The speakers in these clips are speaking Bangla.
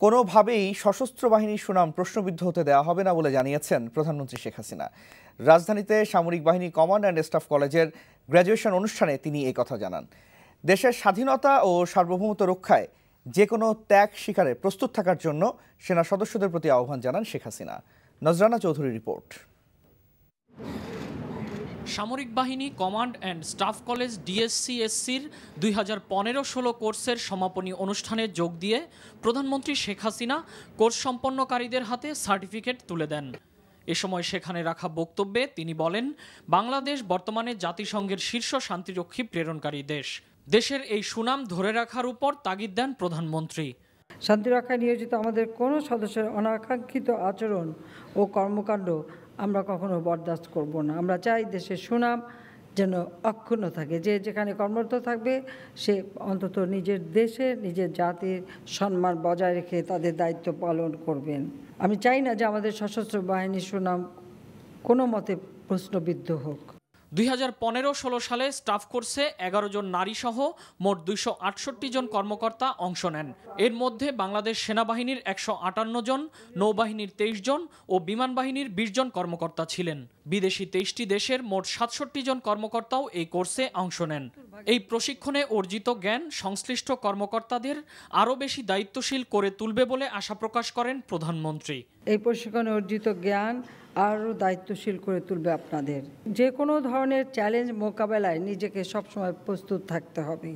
কোনোভাবেই সশস্ত্র বাহিনীর সুনাম প্রশ্নবিদ্ধ হতে দেওয়া হবে না বলে জানিয়েছেন প্রধানমন্ত্রী শেখ হাসিনা। রাজধানীতে সামরিক বাহিনী কমান্ড অ্যান্ড স্টাফ কলেজের গ্র্যাজুয়েশন অনুষ্ঠানে তিনি এই কথা জানান। দেশের স্বাধীনতা ও সার্বভৌমত্ব রক্ষায় যে কোনো ত্যাগ স্বীকারে প্রস্তুত থাকার জন্য সেনা সদস্যদের প্রতি আহ্বান জানান শেখ হাসিনা। নজরানা চৌধুরীর রিপোর্ট। সামরিক বাহিনী কমান্ড অ্যান্ড স্টাফ কলেজ ডিএসসিএসসির 2015-16 কোর্সের সমাপনী অনুষ্ঠানে যোগ দিয়ে প্রধানমন্ত্রী শেখ হাসিনা কোর্স সম্পন্নকারীদের হাতে সার্টিফিকেট তুলে দেন। এ সময় সেখানে রাখা বক্তব্যে তিনি বলেন, বাংলাদেশ বর্তমানে জাতিসংঘের শীর্ষ শান্তিরক্ষী প্রেরণকারী দেশ। দেশের এই সুনাম ধরে রাখার উপর তাগিদ দেন প্রধানমন্ত্রী। শান্তিরক্ষায় নিয়োজিত আমাদের কোনো সদস্যের অনাকাঙ্ক্ষিত আচরণ ও কর্মকাণ্ড আমরা কখনো বরদাস্ত করব না। আমরা চাই দেশের সুনাম যেন অক্ষুণ্ণ থাকে। যে যেখানে কর্মরত থাকবে সে অন্তত নিজের দেশের নিজের জাতির সম্মান বজায় রেখে তাদের দায়িত্ব পালন করবেন। আমি চাই না যে আমাদের সশস্ত্র বাহিনীর সুনাম কোনো মতে প্রশ্নবিদ্ধ হোক। 2015-16 সালে স্টাফ কোর্সে 11 জন নারী সহ মোট 268 জন কর্মকর্তা অংশ নেন। এর মধ্যে বাংলাদেশ সেনাবাহিনীর 158 জন, নৌবাহিনীর 23 জন ও বিমান বাহিনীর 20 জন কর্মকর্তা ছিলেন। বিদেশি 23টি দেশের মোট 67 জন কর্মকর্তাও এই কোর্সে অংশ নেন। এই প্রশিক্ষণে অর্জিত জ্ঞান সংশ্লিষ্ট কর্মকর্তাদের আরও বেশি দায়িত্বশীল করে তুলবে বলে আশা প্রকাশ করেন প্রধানমন্ত্রী। এই প্রশিক্ষণে অর্জিত জ্ঞান আরও দায়িত্বশীল করে তুলবে আপনাদের। যে কোনো ধরনের চ্যালেঞ্জ মোকাবেলায় নিজেকে সবসময় প্রস্তুত থাকতে হবে।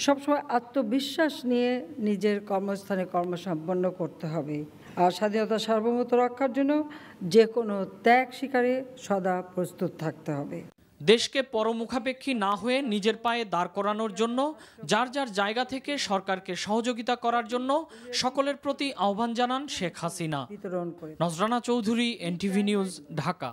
সবসময় আত্মবিশ্বাস নিয়ে নিজের কর্মস্থানে কর্মসম্পন্ন করতে হবে। আর স্বাধীনতা সার্বভৌমত্ব রক্ষার জন্য যে কোনো ত্যাগ স্বীকারে সদা প্রস্তুত থাকতে হবে। দেশকে পরমুখাপেক্ষী না হয়ে নিজের পায়ে দাঁড় করানোর জন্য যার যার জায়গা থেকে সরকারকে সহযোগিতা করার জন্য সকলের প্রতি আহ্বান জানান শেখ হাসিনা। Nazrana Chowdhury, NTV news, Dhaka.